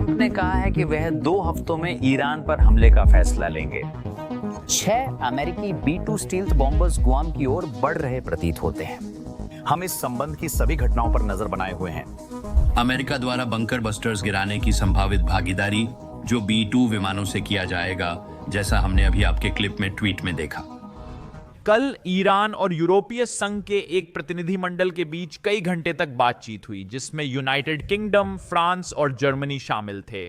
Trump ने कहा है कि वह 2 हफ्तों में ईरान पर हमले का फैसला लेंगे। 6 अमेरिकी B-2 स्टील्थ बॉम्बर्स गुआम की ओर बढ़ रहे प्रतीत होते हैं। हम इस संबंध की सभी घटनाओं पर नजर बनाए हुए हैं। अमेरिका द्वारा बंकर बस्टर्स गिराने की संभावित भागीदारी जो B-2 विमानों से किया जाएगा, जैसा हमने अभी आपके क्लिप में ट्वीट में देखा। कल ईरान और यूरोपीय संघ के एक प्रतिनिधिमंडल के बीच कई घंटे तक बातचीत हुई, जिसमें यूनाइटेड किंगडम, फ्रांस और जर्मनी शामिल थे।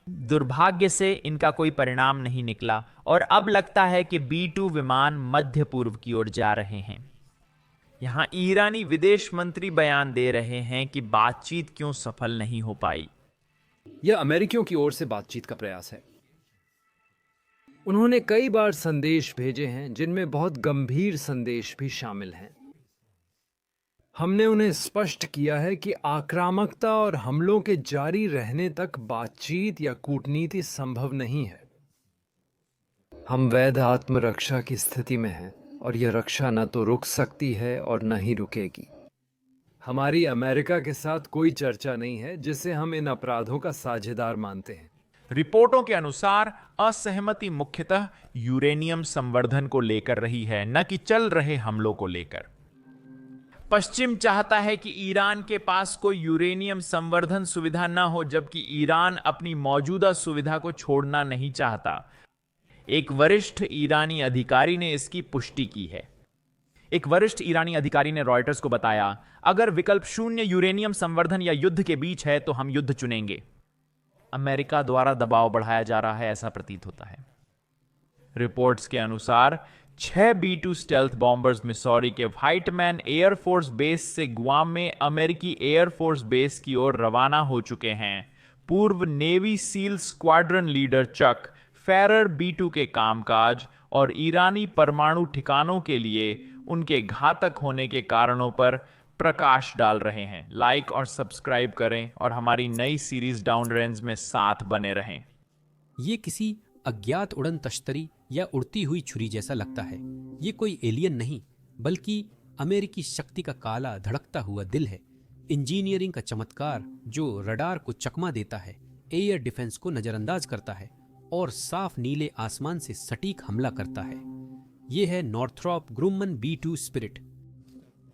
दुर्भाग्य से इनका कोई परिणाम नहीं निकला और अब लगता है कि B-2 विमान मध्य पूर्व की ओर जा रहे हैं। यहां ईरानी विदेश मंत्री बयान दे रहे हैं कि बातचीत क्यों सफल नहीं हो पाई। यह अमेरिकियों की ओर से बातचीत का प्रयास है। उन्होंने कई बार संदेश भेजे हैं, जिनमें बहुत गंभीर संदेश भी शामिल हैं। हमने उन्हें स्पष्ट किया है कि आक्रामकता और हमलों के जारी रहने तक बातचीत या कूटनीति संभव नहीं है। हम वैध आत्मरक्षा की स्थिति में हैं और यह रक्षा न तो रुक सकती है और न ही रुकेगी। हमारी अमेरिका के साथ कोई चर्चा नहीं है जिसे हम इन अपराधों का साझेदार मानते हैं। रिपोर्टों के अनुसार असहमति मुख्यतः यूरेनियम संवर्धन को लेकर रही है, न कि चल रहे हमलों को लेकर। पश्चिम चाहता है कि ईरान के पास कोई यूरेनियम संवर्धन सुविधा न हो, जबकि ईरान अपनी मौजूदा सुविधा को छोड़ना नहीं चाहता। एक वरिष्ठ ईरानी अधिकारी ने इसकी पुष्टि की है। एक वरिष्ठ ईरानी अधिकारी ने रॉयटर्स को बताया, अगर विकल्प शून्य यूरेनियम संवर्धन या युद्ध के बीच है तो हम युद्ध चुनेंगे। अमेरिका द्वारा दबाव बढ़ाया जा रहा है, ऐसा प्रतीत होता है। रिपोर्ट्स के अनुसार 6 B-2 स्टेल्थ बॉम्बर्स मिसौरी के व्हाइटमैन एयरफोर्स बेस से गुआम में अमेरिकी एयरफोर्स बेस की ओर रवाना हो चुके हैं। पूर्व नेवी सील स्क्वाड्रन लीडर चक फेरर B-2 के कामकाज और ईरानी परमाणु ठिकानों के लिए उनके घातक होने के कारणों पर प्रकाश डाल रहे हैं। लाइक और सब्सक्राइब करें और हमारी नई सीरीज डाउन रेंज में साथ बने रहें। ये किसी अज्ञात उड़न तश्तरी या उड़ती हुई छुरी जैसा लगता है। ये कोई एलियन नहीं, बल्कि अमेरिकी शक्ति का काला धड़कता हुआ दिल है। इंजीनियरिंग का चमत्कार जो रडार को चकमा देता है, एयर डिफेंस को नजरअंदाज करता है और साफ नीले आसमान से सटीक हमला करता है। ये है Northrop Grumman B-2 spirit.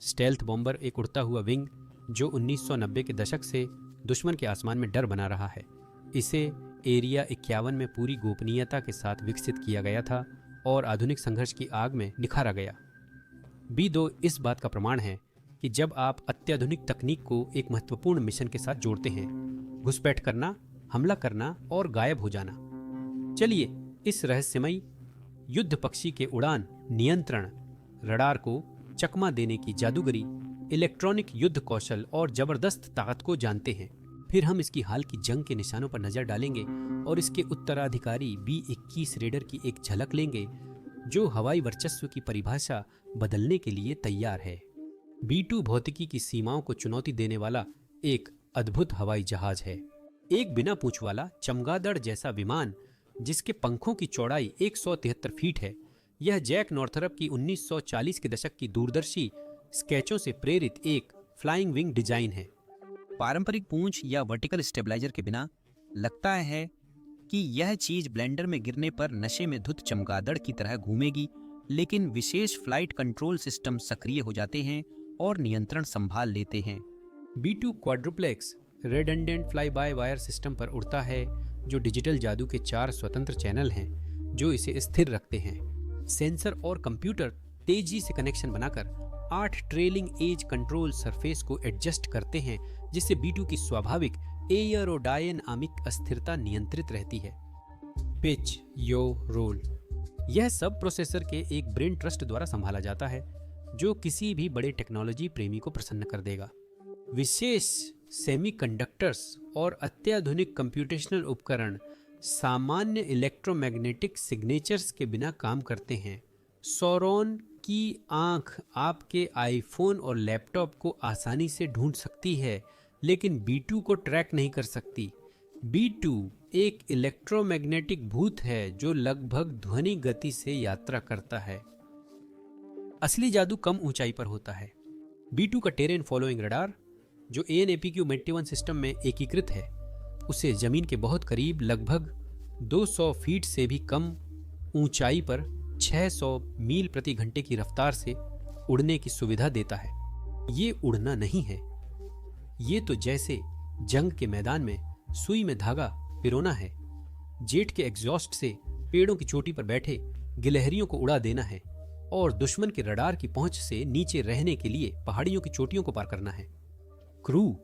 Stealth bomber एक उड़ता हुआ विंग जो 1990 के दशक से दुश्मन के आसमान में डर बना रहा है। इसे एरिया 51 में पूरी गोपनीयता के साथ विकसित किया गया था और आधुनिक संघर्ष की आग में निखारा गया। B-2 इस बात का प्रमाण है कि जब आप अत्याधुनिक तकनीक को एक महत्वपूर्ण मिशन के साथ जोड़ते हैं, घुसपैठ करना, हमला करना और गायब हो जाना। चलिए इस रहस्यमयी युद्ध पक्षी के उड़ान नियंत्रण, रडार को चकमा देने की जादूगरी, इलेक्ट्रॉनिक युद्ध कौशल और जबरदस्त ताकत को जानते हैं। फिर हम इसकी हाल की जंग के निशानों पर नजर डालेंगे और इसके उत्तराधिकारी B-21 रेडर की एक झलक लेंगे, जो हवाई वर्चस्व की परिभाषा बदलने के लिए तैयार है। B-2 भौतिकी की सीमाओं को चुनौती देने वाला एक अद्भुत हवाई जहाज है। एक बिना पूंछ वाला चमगादड़ जैसा विमान जिसके पंखों की चौड़ाई 173 फीट है। यह जैक नॉर्थरप की 1940 के दशक की दूरदर्शी स्केचों से प्रेरित एक फ्लाइंग विंग डिजाइन है। पारंपरिक पूंछ या वर्टिकल स्टेबलाइजर के बिना लगता है कि यह चीज ब्लेंडर में गिरने पर नशे में धुत चमगादड़ की तरह घूमेगी, लेकिन विशेष फ्लाइट कंट्रोल सिस्टम सक्रिय हो जाते हैं और नियंत्रण संभाल लेते हैं। B-2 quadruplex redundant fly by wire system पर उड़ता है, जो डिजिटल जादू के 4 स्वतंत्र चैनल हैं जो इसे स्थिर रखते हैं। सेंसर और कंप्यूटर तेजी से कनेक्शन बनाकर 8 ट्रेलिंग एज कंट्रोल सरफेस को एडजस्ट करते हैं, जिससे B-2 की स्वाभाविक एयरोडायनामिक अस्थिरता नियंत्रित रहती है। पिच, यो, रोल, यह सब प्रोसेसर के एक ब्रेन ट्रस्ट द्वारा संभाला जाता है, जो किसी भी बड़े टेक्नोलॉजी प्रेमी को प्रसन्न कर देगा। विशेष सेमीकंडक्टर्स और अत्याधुनिक कंप्यूटेशनल उपकरण सामान्य इलेक्ट्रोमैग्नेटिक सिग्नेचर्स के बिना काम करते हैं। सौरोन की आंख आपके आईफोन और लैपटॉप को आसानी से ढूंढ सकती है, लेकिन B-2 को ट्रैक नहीं कर सकती। B-2 एक इलेक्ट्रोमैग्नेटिक भूत है जो लगभग ध्वनि गति से यात्रा करता है। असली जादू कम ऊंचाई पर होता है। B-2 का टेरेन फॉलोइंग रडार, जो AN/APQ-81 सिस्टम में एकीकृत है, उसे जमीन के बहुत करीब लगभग 200 फीट से भी कम ऊंचाई पर 600 मील प्रति घंटे की रफ्तार से उड़ने की सुविधा देता है। ये उड़ना नहीं है, ये तो जैसे जंग के मैदान में सुई में धागा पिरोना है। जेट के एग्जॉस्ट से पेड़ों की चोटी पर बैठे गिलहरियों को उड़ा देना है और दुश्मन के रडार की पहुंच से नीचे रहने के लिए पहाड़ियों की चोटियों को पार करना है। क्रू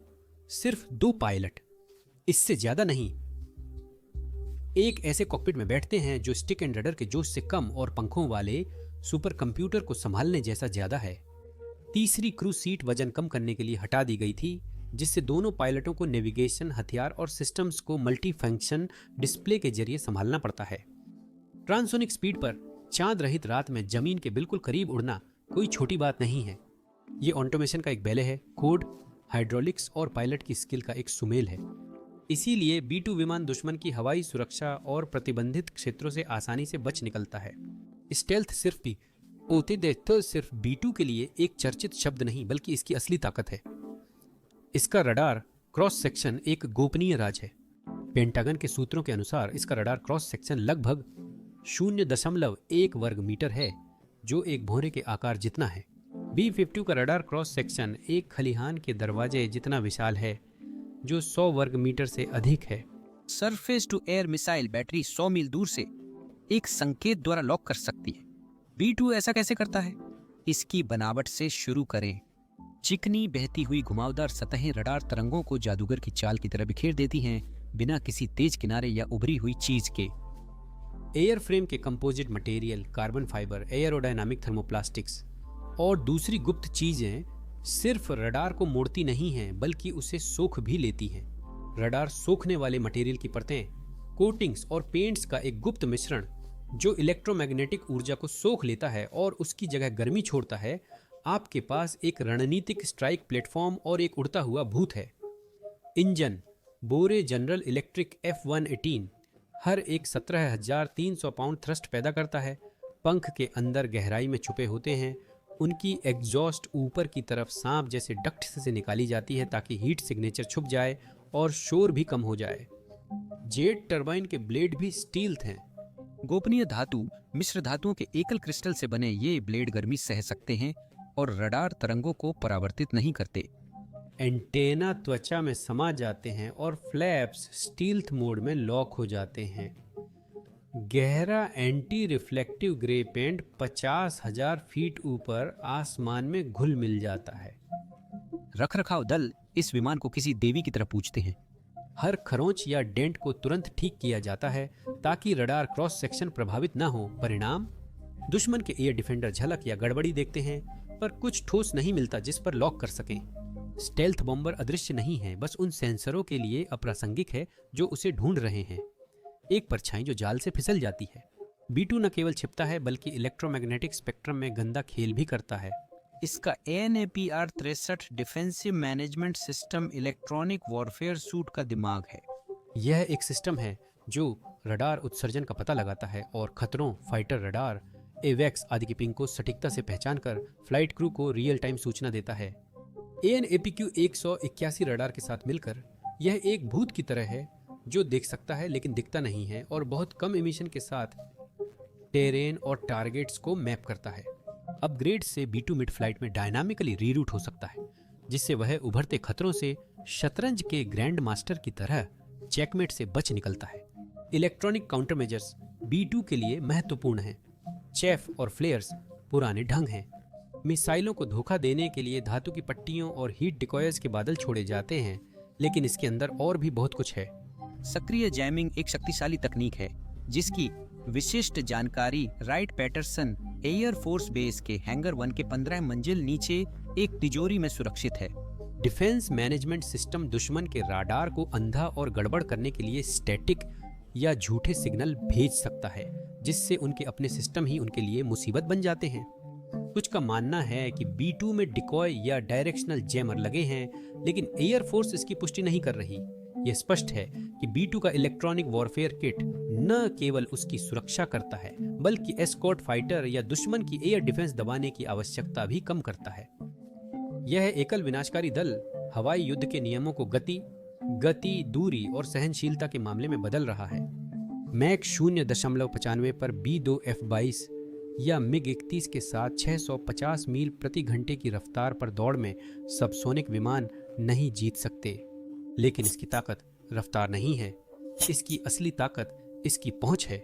सिर्फ 2 पायलट, इससे ज्यादा नहीं, एक ऐसे कॉकपिट में बैठते हैं जो स्टिक एंड रडर के जोश से कम और पंखों वाले सुपर कंप्यूटर को संभालने जैसा ज्यादा है। तीसरी क्रू सीट वजन कम करने के लिए हटा दी गई थी, जिससे दोनों पायलटों को नेविगेशन, हथियार और सिस्टम्स को मल्टी फंक्शन डिस्प्ले के जरिए संभालना पड़ता है। ट्रांसोनिक स्पीड पर चांद रहित रात में जमीन के बिल्कुल करीब उड़ना कोई छोटी बात नहीं है। ये ऑटोमेशन का एक बैले है, कोड, हाइड्रोलिक्स और पायलट की स्किल का एक सुमेल है। इसीलिए B-2 विमान दुश्मन की हवाई सुरक्षा और प्रतिबंधित क्षेत्रों से आसानी से बच निकलता है। स्टेल्थ सिर्फ B-2 के लिए एक चर्चित शब्द नहीं, बल्कि इसकी असली ताकत है। इसका रडार क्रॉस सेक्शन एक गोपनीय राज है। पेंटागन के सूत्रों के अनुसार इसका रडार क्रॉस सेक्शन लगभग 0.1 वर्ग मीटर है, जो एक भौरे के आकार जितना है। B-52 का रडार क्रॉस सेक्शन एक खलिहान के दरवाजे जितना विशाल है, जो 100 वर्ग मीटर से अधिक है। Surface to air missile battery 100 मील दूर से एक संकेत द्वारा लॉक कर सकती है। B-2 ऐसा कैसे करता है? इसकी बनावट से शुरू करें। चिकनी बहती हुई घुमावदार सतहें रडार तरंगों को जादूगर की चाल की तरह बिखेर देती हैं, बिना किसी तेज किनारे या उभरी हुई चीज के। एयर फ्रेम के composite material, carbon fibre, aerodynamic thermoplastics और दूसरी गुप्त चीजें सिर्फ रडार को मोड़ती नहीं हैं, बल्कि उसे सोख भी लेती हैं। रडार सोखने वाले मटेरियल की परतें, कोटिंग्स और पेंट्स का एक गुप्त मिश्रण जो इलेक्ट्रोमैग्नेटिक ऊर्जा को सोख लेता है और उसकी जगह गर्मी छोड़ता है। आपके पास एक रणनीतिक स्ट्राइक प्लेटफॉर्म और एक उड़ता हुआ भूत है। इंजन बोरे जनरल इलेक्ट्रिक F-118 हर एक 17,300 पाउंड थ्रस्ट पैदा करता है। पंख के अंदर गहराई में छुपे होते हैं। उनकी एग्जॉस्ट ऊपर की तरफ सांप जैसे डक्ट से निकाली जाती है ताकि हीट सिग्नेचर छुप जाए और शोर भी कम हो जाए। जेट टरबाइन के ब्लेड भी स्टील थे। गोपनीय धातु मिश्र धातुओं के एकल क्रिस्टल से बने ये ब्लेड गर्मी सह सकते हैं और रडार तरंगों को परावर्तित नहीं करते। एंटेना त्वचा में समा जाते हैं और फ्लैप्स स्टील्थ मोड में लॉक हो जाते हैं। गहरा anti reflective grey paint 50,000 feet ऊपर आसमान में घुल मिल जाता है। रखरखाव दल इस विमान को किसी देवी की तरह पूजते हैं। हर खरोंच या डेंट को तुरंत ठीक किया जाता है ताकि रडार क्रॉस सेक्शन प्रभावित ना हो। परिणाम, दुश्मन के एयर डिफेंडर झलक या गड़बड़ी देखते हैं, पर कुछ ठोस नहीं मिलता जिस पर लॉक कर सकें। स्टेल्थ बॉम्बर अदृश्य नहीं है, बस उन सेंसरों के लिए अप्रासंगिक है जो उसे ढूंढ रहे हैं। एक परछाई जो जाल से फिसल जाती है। B-2 न केवल छिपता है बल्कि इलेक्ट्रोमैग्नेटिक स्पेक्ट्रम में गंदा खेल भी करता है। इसका ANAPR-63 defensive management system electronic warfare suit का दिमाग है। यह एक सिस्टम है जो रडार उत्सर्जन का पता लगाता है और खतरों, फाइटर रडार, एवेक्स आदि की पिंग को सटीकता से पहचान कर फ्लाइट क्रू को रियल टाइम सूचना देता है। AN/APQ-181 रडार के साथ मिलकर यह एक भूत की तरह है जो देख सकता है लेकिन दिखता नहीं है और बहुत कम एमिशन के साथ टेरेन और टारगेट्स को मैप करता है। अपग्रेड से B-2 मिड फ्लाइट में डायनामिकली रीरूट हो सकता है, जिससे वह उभरते खतरों से शतरंज के ग्रैंड मास्टर की तरह चेकमेट से बच निकलता है। इलेक्ट्रॉनिक काउंटर मेजर्स B-2 के लिए महत्वपूर्ण हैं। चेफ और फ्लेयर्स पुराने ढंग हैं। मिसाइलों को धोखा देने के लिए धातु की पट्टियों और हीट डिकॉयर्स के बादल छोड़े जाते हैं, लेकिन इसके अंदर और भी बहुत कुछ है। सक्रिय जैमिंग एक शक्तिशाली तकनीक है जिसकी विशिष्ट जानकारी Wright Patterson air force base के हैंगर 1 के 15 मंजिल नीचे एक तिजोरी में सुरक्षित है। डिफेंस मैनेजमेंट सिस्टम दुश्मन के राडार को अंधा और गड़बड़ करने के लिए स्टैटिक या झूठे सिग्नल भेज सकता है, जिससे उनके अपने सिस्टम ही उनके लिए मुसीबत बन जाते हैं। कुछ का मानना है कि B-2 में डिकॉय या डायरेक्शनल जैमर लगे हैं, लेकिन एयर फोर्स इसकी पुष्टि नहीं कर रही। यह स्पष्ट है कि B-2 का इलेक्ट्रॉनिक वॉरफेयर किट न केवल उसकी सुरक्षा करता है, बल्कि एस्कॉर्ट फाइटर या दुश्मन की एयर डिफेंस दबाने की आवश्यकता भी कम करता है। यह एकल विनाशकारी दल हवाई युद्ध के नियमों को गति, गति, दूरी और सहनशीलता के मामले में बदल रहा है। मैक 0.95 पर B-2 F-22 या MiG-31 के साथ 650 मील प्रति घंटे की रफ्तार पर दौड़ में सबसोनिक विमान नहीं जीत सकते। लेकिन इसकी ताकत रफ्तार नहीं है, इसकी असली ताकत इसकी पहुंच है।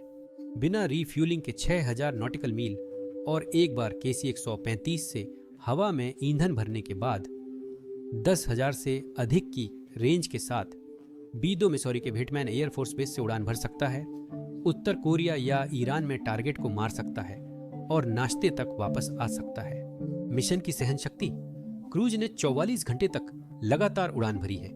बिना रिफ्यूलिंग के 6000 नॉटिकल मील और एक बार KC-135 से हवा में ईंधन भरने के बाद 10,000 से अधिक की रेंज के साथ B-2 मिसौरी के विटमैन एयरफोर्स बेस से उड़ान भर सकता है, उत्तर कोरिया या ईरान में टारगेट को मार सकता है और नाश्ते तक वापस आ सकता है। मिशन की सहन शक्ति, क्रूज ने 44 घंटे तक लगातार उड़ान भरी है।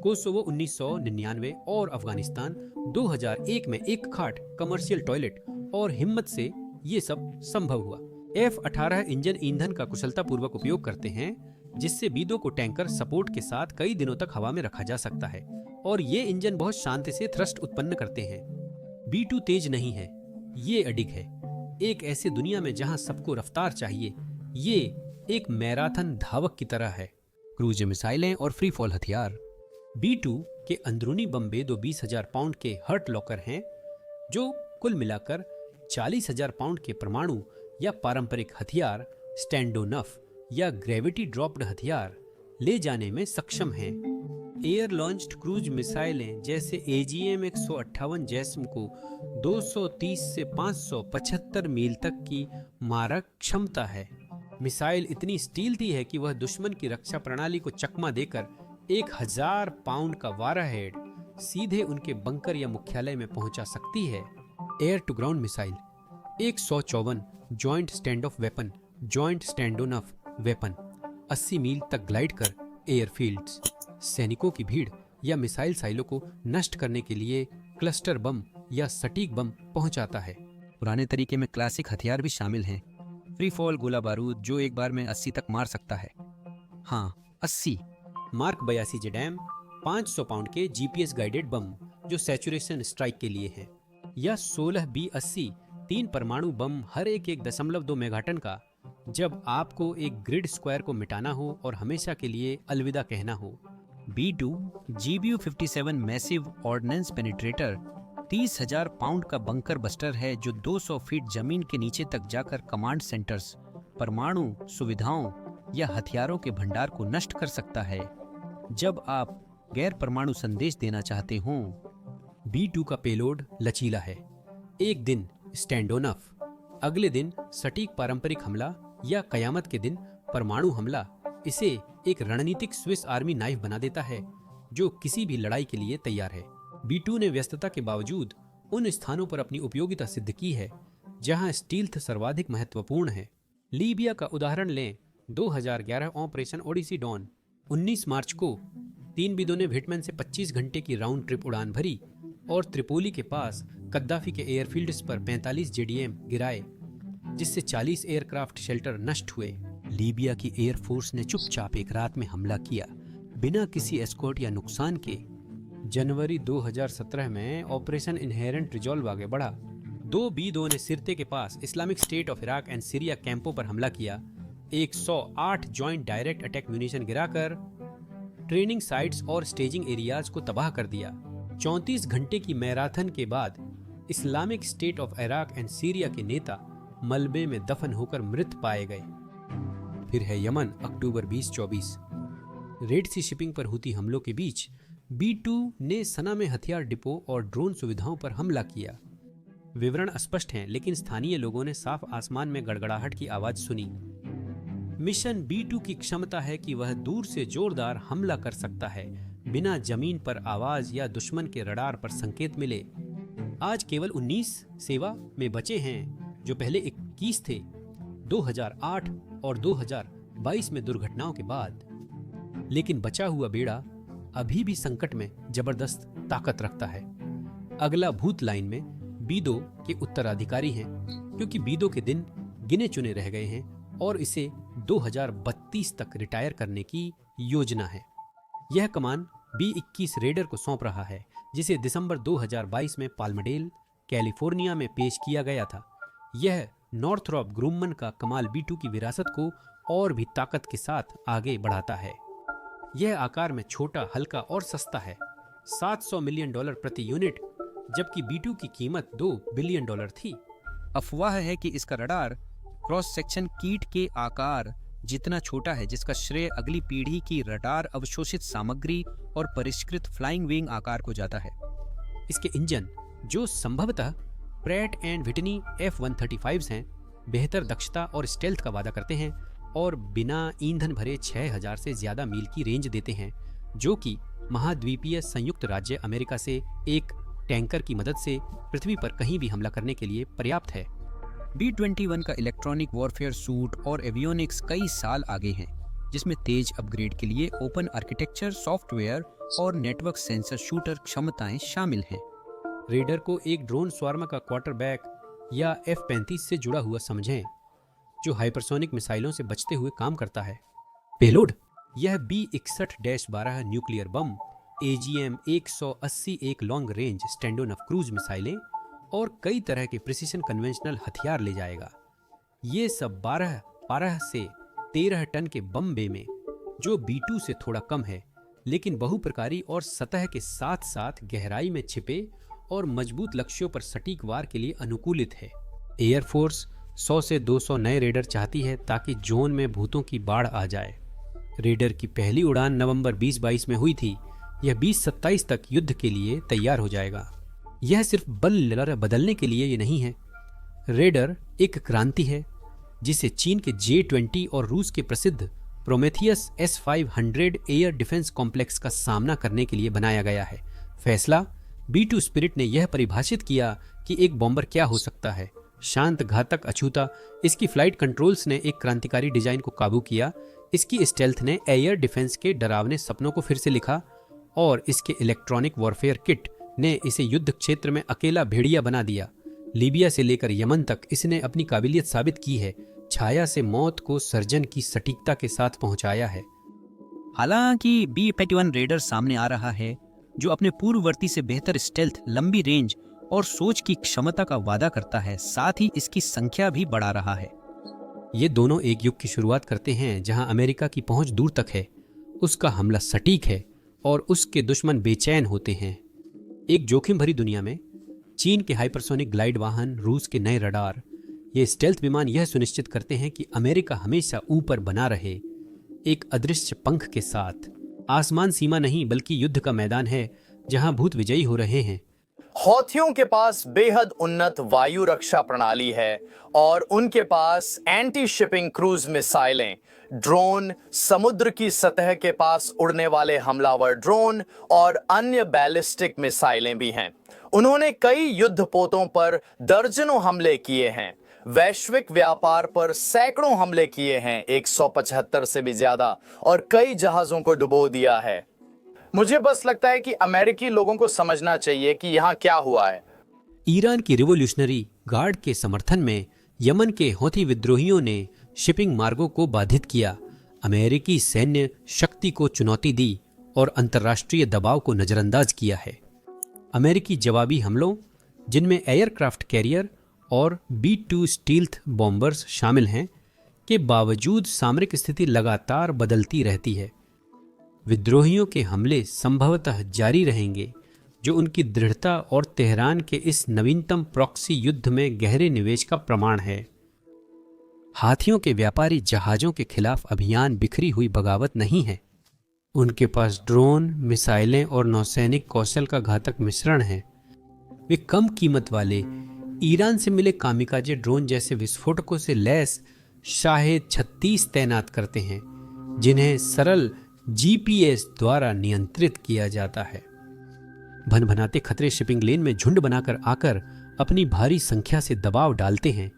कोसोवो 1999 और अफगानिस्तान 2001 में एक खाट, कमर्शियल टॉयलेट और हिम्मत से ये सब संभव हुआ। F-18 इंजन ईंधन का कुशलतापूर्वक उपयोग करते हैं, जिससे B-2 को टैंकर सपोर्ट के साथ कई दिनों तक हवा में रखा जा सकता है और ये इंजन बहुत शांति से थ्रस्ट उत्पन्न करते हैं। B-2 तेज नहीं है, ये अडिग है। एक ऐसी दुनिया में जहां सबको रफ्तार चाहिए, ये एक मैराथन धावक की तरह है। क्रूज मिसाइलें और फ्री फॉल हथियार। B-2 के अंदरूनी बम बेदो 20,000 पाउंड के हर्ट लॉकर हैं, जो कुल मिलाकर 40,000 पाउंड के परमाणु या पारंपरिक हथियार, स्टैंडोनफ या ग्रेविटी ड्रॉप्ड हथियार ले जाने में सक्षम हैं। एयर लॉन्च्ड क्रूज मिसाइलें जैसे AGM-158 जैस्म को 230 से 575 मील तक की मारक क्षमता है। मिसाइल इतनी स्टील्थी है कि वह दुश्मन की रक्षा प्रणाली को चकमा देकर 1000 पाउंड का वाराहेड सीधे उनके बंकर या मुख्यालय में पहुंचा सकती है। Air to ground missile 154 joint stand off weapon, joint standoff weapon 80 मील तक ग्लाइड कर एयरफील्ड्स, सैनिकों की भीड़ या मिसाइल साइलों को नष्ट करने के लिए क्लस्टर बम या सटीक बम पहुंचाता है। पुराने तरीके में क्लासिक हथियार भी शामिल हैं। फ्री फॉल गोला बारूद जो एक बार में 80 तक मार सकता है। हाँ, 80। मार्क 82 जेडैम 500 पाउंड के GPS गाइडेड बम जो सैचुरेशन स्ट्राइक के लिए है, या 16 B-80 3 परमाणु बम हर एक 1.2 मेगाटन का, जब आपको एक ग्रिड स्क्वायर को मिटाना हो और हमेशा के लिए अलविदा कहना हो। B-2 GBU-57 massive ordnance penetrator 30,000 pound का बंकर बस्टर है जो 200 फीट जमीन के नीचे तक जाकर कमांड सेंटर्स, परमाणु सुविधाओं या हथियारों के भंडार को नष्ट कर सकता है जब आप गैर परमाणु संदेश देना चाहते हों। B-2 का पेलोड लचीला है। एक दिन स्टैंडोनफ, अगले दिन सटीक पारंपरिक हमला या कयामत के दिन परमाणु हमला इसे एक रणनीतिक स्विस आर्मी नाइफ बना देता है जो किसी भी लड़ाई के लिए तैयार है। B-2 ने व्यस्तता के बावजूद उन स्थानों पर अपनी उपयोगिता सिद्ध की है जहां स्टील्थ सर्वाधिक महत्वपूर्ण है। लीबिया का उदाहरण लें। 2011 ऑपरेशन ओडिसी डॉन 19 मार्च को 3 B-2 ने विटमैन से 25 घंटे की राउंड ट्रिप उड़ान भरी और त्रिपोली के पास कद्दाफी के एयरफील्ड्स पर 45 JDM गिराए, जिससे 40 एयरक्राफ्ट शेल्टर नष्ट हुए। लीबिया की एयरफोर्स ने चुपचाप एक रात में हमला किया बिना किसी एस्कॉर्ट या नुकसान के। जनवरी 2017 में ऑपरेशन इनहेरेंट रिजॉल्व आगे बढ़ा। 2 B-2 ने सिरते के पास Islamic State of Iraq and Syria कैंपों पर हमला किया, 108 जॉइंट डायरेक्ट अटैक म्यूनिशन गिराकर ट्रेनिंग साइट्स और स्टेजिंग एरियाज को तबाह कर दिया। 34 घंटे की मैराथन के बाद Islamic State of Iraq and Syria के नेता मलबे में दफन होकर मृत पाए गए। फिर है यमन, अक्टूबर 2024। रेड सी शिपिंग पर हुती हमलों के बीच B-2 ने सना में हथियार डिपो और ड्रोन सुविधाओं पर हमला किया। विवरण अस्पष्ट हैं, लेकिन स्थानीय लोगों ने साफ आसमान में गड़गड़ाहट की आवाज सुनी। मिशन B-2 की क्षमता है कि वह दूर से जोरदार हमला कर सकता है बिना जमीन पर आवाज या दुश्मन के रडार पर संकेत मिले। आज केवल 19 सेवा में बचे हैं जो पहले 21 थे 2008 और 2022 में दुर्घटनाओं के बाद। लेकिन बचा हुआ बेड़ा अभी भी संकट में जबरदस्त ताकत रखता है। अगला भूत लाइन में B-2 के उत्तराधिकारी हैं, क्योंकि B-2 के दिन गिने चुने रह गए हैं और इसे 2032 तक रिटायर करने की योजना है। यह कमान B-21 रेडर को सौंप रहा है, जिसे दिसंबर 2022 में पाल्मडेल, कैलिफोर्निया में पेश किया गया था। यह नॉर्थरॉप ग्रूमन का कमाल B-2 की विरासत को और भी ताकत के साथ आगे बढ़ाता है। यह आकार में छोटा, हल्का और सस्ता है। $700 मिलियन प्रति यूनिट, जबकि B2 की कीमत $2 बिलियन थी। अफवाह है कि इसका रडार क्रॉस सेक्शन कीट के आकार जितना छोटा है, जिसका श्रेय अगली पीढ़ी की रडार अवशोषित सामग्री और परिष्कृत फ्लाइंग विंग आकार को जाता है। इसके इंजन, जो संभवतः प्रैट एंड विटनी F135 हैं, बेहतर दक्षता और स्टेल्थ का वादा करते हैं और बिना ईंधन भरे 6000 से ज्यादा मील की रेंज देते हैं, जो कि महाद्वीपीय संयुक्त राज्य अमेरिका से एक टैंकर की मदद से पृथ्वी पर कहीं भी हमला करने के लिए पर्याप्त है। B-21 का इलेक्ट्रॉनिक वॉरफेयर सूट और एवियोनिक्स कई साल आगे हैं, जिसमें तेज अपग्रेड के लिए ओपन आर्किटेक्चर, सॉफ्टवेयर और नेटवर्क सेंसर शूटर क्षमताएं शामिल हैं। रेडर को एक ड्रोन स्वार्म का क्वार्टरबैक या F-35 से जुड़ा हुआ समझें, जो हाइपरसोनिक मिसाइलों से बचते हुए काम करता है। पेलोड, यह B-61-12 न्यूक्लियर बम, AGM-180 एक long range stand of cruise मिसाइलें और कई तरह के प्रिसिशन कन्वेंशनल हथियार ले जाएगा। ये सब 12 से 13 टन के बम बे में, जो B2 से थोड़ा कम है, लेकिन बहुप्रकारी और सतह के साथ साथ गहराई में छिपे और मजबूत लक्ष्यों पर सटीक वार के लिए अनुकूलित है। एयरफोर्स 100 से 200 नए रेडर चाहती है ताकि जोन में भूतों की बाढ़ आ जाए। रेडर की पहली उड़ान नवंबर 2022 में हुई थी। यह 2027 तक युद्ध के लिए तैयार हो जाएगा। यह सिर्फ बल बदलने के लिए ये नहीं है। रेडर एक क्रांति है जिसे चीन के J-20 और रूस के प्रसिद्ध Prometheus S-500 air defence complex का सामना करने के लिए बनाया गया है। फैसला B2 स्पिरिट ने यह परिभाषित किया कि एक बॉम्बर क्या हो सकता है। शांत, घातक, अछूता। इसकी फ्लाइट कंट्रोल्स ने एक क्रांतिकारी डिजाइन को काबू किया। इसकी स्टेल्थ ने एयर डिफेंस के डरावने सपनों को फिर से लिखा और इसके इलेक्ट्रॉनिक वॉरफेयर किट ने इसे युद्ध क्षेत्र में अकेला भेड़िया बना दिया। लीबिया से लेकर यमन तक इसने अपनी काबिलियत साबित की है। छाया से मौत को सर्जन की सटीकता के साथ पहुंचाया है। हालांकि B-51 रेडर सामने आ रहा है, जो अपने पूर्ववर्ती से बेहतर स्टेल्थ, लंबी रेंज और सोच की क्षमता का वादा करता है, साथ ही इसकी संख्या भी बढ़ा रहा है। ये दोनों एक युग की शुरुआत करते हैं जहां अमेरिका की पहुंच दूर तक है, उसका हमला सटीक है और उसके दुश्मन बेचैन होते हैं। एक जोखिम भरी दुनिया में चीन के हाइपरसोनिक ग्लाइड वाहन, रूस के नए रडार, ये स्टेल्थ विमान यह सुनिश्चित करते हैं कि अमेरिका हमेशा ऊपर बना रहे, एक अदृश्य पंख के साथ। आसमान सीमा नहीं बल्कि युद्ध का मैदान है जहां भूत विजयी हो रहे हैं। हौथियों के पास बेहद उन्नत वायु रक्षा प्रणाली है और उनके पास एंटी शिपिंग क्रूज मिसाइलें, ड्रोन, समुद्र की सतह के पास उड़ने वाले हमलावर ड्रोन और अन्य बैलिस्टिक मिसाइलें भी हैं। उन्होंने कई युद्धपोतों पर दर्जनों हमले किए हैं, वैश्विक व्यापार पर सैकड़ों हमले किए हैं, 175 से भी ज्यादा, और कई जहाजों को डुबो दिया है। मुझे बस लगता है कि अमेरिकी लोगों को समझना चाहिए कि यहाँ क्या हुआ है। ईरान की रिवोल्यूशनरी गार्ड के समर्थन में यमन के हौथी विद्रोहियों ने शिपिंग मार्गों को बाधित किया, अमेरिकी सैन्य शक्ति को चुनौती दी और अंतर्राष्ट्रीय दबाव को नजरअंदाज किया है। अमेरिकी जवाबी हमलों, जिनमें एयरक्राफ्ट कैरियर और B-2 स्टील्थ बॉम्बर्स शामिल हैं, के बावजूद सामरिक स्थिति लगातार बदलती रहती है। विद्रोहियों के हमले संभवतः जारी रहेंगे, जो उनकी दृढ़ता और तेहरान के इस नवीनतम प्रॉक्सी युद्ध में गहरे निवेश का प्रमाण है। हाथियों के व्यापारी जहाजों के खिलाफ अभियान बिखरी हुई बगावत नहीं है। उनके पास ड्रोन, मिसाइलें और नौसैनिक कौशल का घातक मिश्रण है। वे कम कीमत वाले ईरान से मिले कामिकाजे ड्रोन जैसे विस्फोटकों से लैस शाह-36 तैनात करते हैं, जिन्हें सरल GPS द्वारा नियंत्रित किया जाता है। भनभनाते खतरे शिपिंग लेन में झुंड बनाकर आकर अपनी भारी संख्या से दबाव डालते हैं।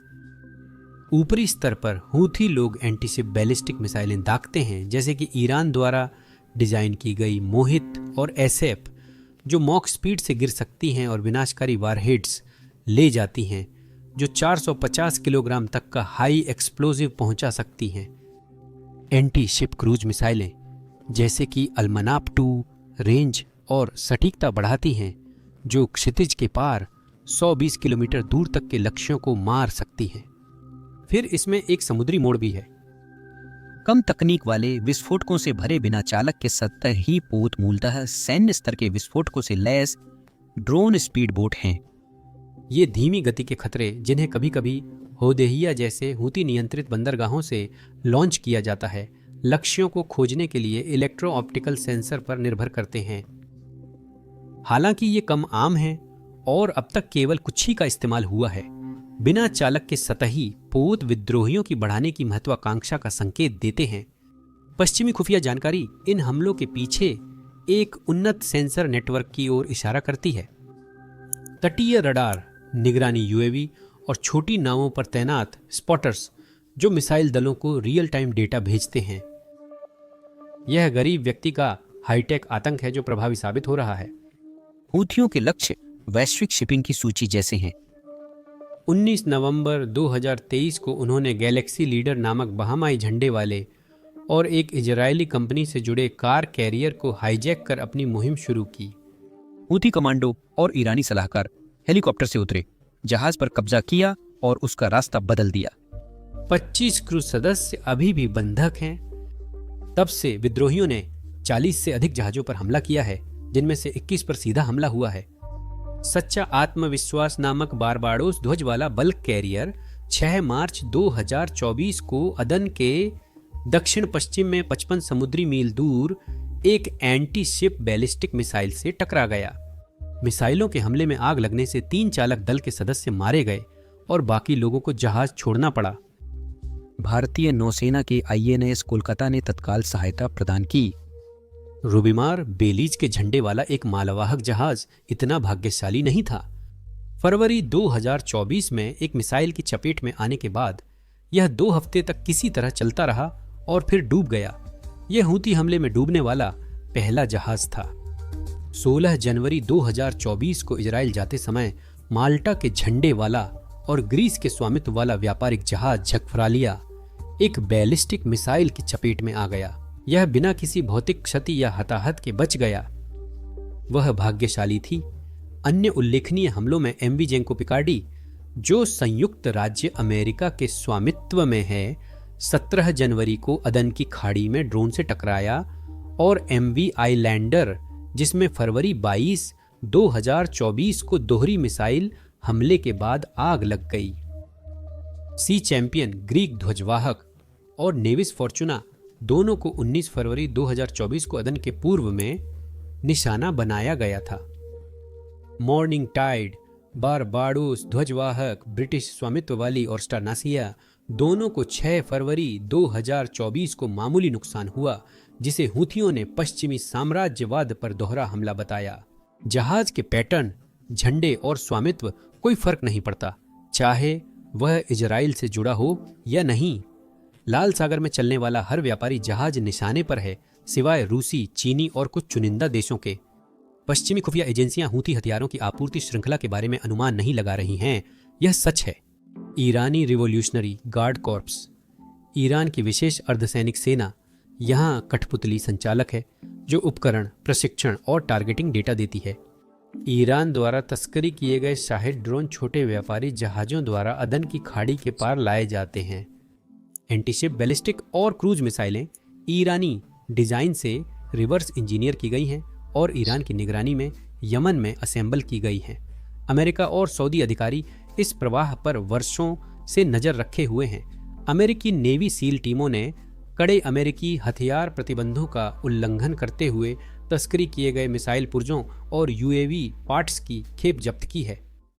ऊपरी स्तर पर हूथी लोग एंटीशिप बैलिस्टिक मिसाइलें दागते हैं, जैसे कि ईरान द्वारा डिजाइन की गई मोहित और एसएफ, जो मॉक स्पीड से गिर सकती हैं और विनाशकारी वारहेड्स ले जाती हैं, जो 450 किलोग्राम तक का हाई एक्सप्लोजिव पहुंचा सकती हैं। एंटी शिप क्रूज मिसाइलें जैसे कि अलमनाप 2 रेंज और सटीकता बढ़ाती हैं, जो क्षितिज के पार 120 किलोमीटर दूर तक के लक्ष्यों को मार सकती हैं। फिर इसमें एक समुद्री मोड़ भी है। कम तकनीक वाले विस्फोटकों से भरे बिना चालक के सतही पोत मूलतः सैन्य स्तर के विस्फोटकों से लैस ड्रोन स्पीड बोट हैं। ये धीमी गति के खतरे, जिन्हें कभी कभी होदेहिया जैसे हूती नियंत्रित बंदरगाहों से लॉन्च किया जाता है, लक्ष्यों को खोजने के लिए इलेक्ट्रो ऑप्टिकल सेंसर पर निर्भर करते हैं। हालांकि ये कम आम है और अब तक केवल कुछ ही का इस्तेमाल हुआ है। बिना चालक के सतही पोत विद्रोहियों की बढ़ाने की महत्वाकांक्षा का संकेत देते हैं। पश्चिमी खुफिया जानकारी इन हमलों के पीछे एक उन्नत सेंसर नेटवर्क की ओर इशारा करती है। तटीय रडार, निगरानी यूएवी और छोटी नावों पर तैनात स्पॉटर्स जो मिसाइल दलों को रियल टाइम डेटा भेजते हैं। यह गरीब व्यक्ति का हाईटेक आतंक है जो प्रभावी साबित हो रहा है। हूथियों के लक्ष्य वैश्विक शिपिंग की सूची जैसे हैं। 19 नवंबर 2023 को उन्होंने गैलेक्सी लीडर नामक बहामाई झंडे वाले और एक इजरायली कंपनी से जुड़े कार कैरियर को हाईजैक कर अपनी मुहिम शुरू की। हूथी कमांडो और ईरानी सलाहकार हेलीकॉप्टर से उतरे, जहाज पर कब्जा किया और उसका रास्ता बदल दिया। 25 क्रू सदस्य अभी भी बंधक हैं। तब से विद्रोहियों ने 40 से अधिक जहाजों पर हमला किया है, जिनमें से 21 पर सीधा हमला हुआ है। सच्चा आत्मविश्वास नामक बारबाडोस ध्वज वाला बल्क कैरियर 6 मार्च 2024 को अदन के दक्षिण पश्चिम में 55 समुद्री मील दूर एक एंटी शिप बैलिस्टिक मिसाइल से टकरा गया। मिसाइलों के हमले में आग लगने से 3 चालक दल के सदस्य मारे गए और बाकी लोगों को जहाज छोड़ना पड़ा। भारतीय नौसेना के INS कोलकाता ने तत्काल सहायता प्रदान की। रुबिमार बेलीज के झंडे वाला एक मालवाहक जहाज इतना भाग्यशाली नहीं था। फरवरी 2024 में एक मिसाइल की चपेट में आने के बाद यह 2 हफ्ते तक किसी तरह चलता रहा और फिर डूब गया। यह हूती हमले में डूबने वाला पहला जहाज था। 16 जनवरी 2024 को इजराइल जाते समय माल्टा के झंडे वाला और ग्रीस के स्वामित्व वाला व्यापारिक जहाज झकफरालिया एक बैलिस्टिक मिसाइल की चपेट में आ गया। यह बिना किसी भौतिक क्षति या हताहत के बच गया। वह भाग्यशाली थी। अन्य उल्लेखनीय हमलों में MV जेंको पिकार्डी, जो संयुक्त राज्य अमेरिका के स्वामित्व में है, 17 जनवरी को अदन की खाड़ी में ड्रोन से टकराया, और MV आइलैंडर, जिसमें फरवरी 22, 2024 को दोहरी मिसाइल हमले के बाद आग लग गई। सी चैंपियन, ग्रीक ध्वजवाहक और नेविस फॉर्चूना दोनों को 19 फरवरी 2024 को अदन के पूर्व में निशाना बनाया गया था। मॉर्निंग टाइड, बारबाडोस ध्वजवाहक, ब्रिटिश स्वामित्व वाली और स्टारनासिया दोनों को 6 फरवरी 2024 को मामूली नुकसान हुआ, जिसे हूथियों ने पश्चिमी साम्राज्यवाद पर दोहरा हमला बताया। जहाज के पैटर्न, झंडे और स्वामित्व कोई फर्क नहीं पड़ता, चाहे वह इजराइल से जुड़ा हो या नहीं। लाल सागर में चलने वाला हर व्यापारी जहाज निशाने पर है, सिवाय रूसी, चीनी और कुछ चुनिंदा देशों के। पश्चिमी खुफिया एजेंसियां हूती हथियारों की आपूर्ति श्रृंखला के बारे में अनुमान नहीं लगा रही हैं, यह सच है। ईरानी रिवॉल्यूशनरी गार्ड कॉर्प्स, ईरान की विशेष अर्धसैनिक सेना, यहाँ कठपुतली संचालक है जो उपकरण, प्रशिक्षण और टारगेटिंग डेटा देती है। ईरान द्वारा तस्करी किए गए शाहिद ड्रोन छोटे व्यापारी जहाजों द्वारा अदन की खाड़ी के पार लाए जाते हैं। एंटीशिप बैलिस्टिक और क्रूज मिसाइलें ईरानी डिजाइन से रिवर्स इंजीनियर की गई हैं और ईरान की निगरानी में यमन में असेंबल की गई हैं। अमेरिका और सऊदी अधिकारी इस प्रवाह पर वर्षों से नजर रखे हुए हैं। अमेरिकी नेवी सील टीमों ने कड़े अमेरिकी हथियार प्रतिबंधों का उल्लंघन करते हुए तस्करी किए गए मिसाइल पुर्जों और UAV पार्ट्स की खेप जब्त की है।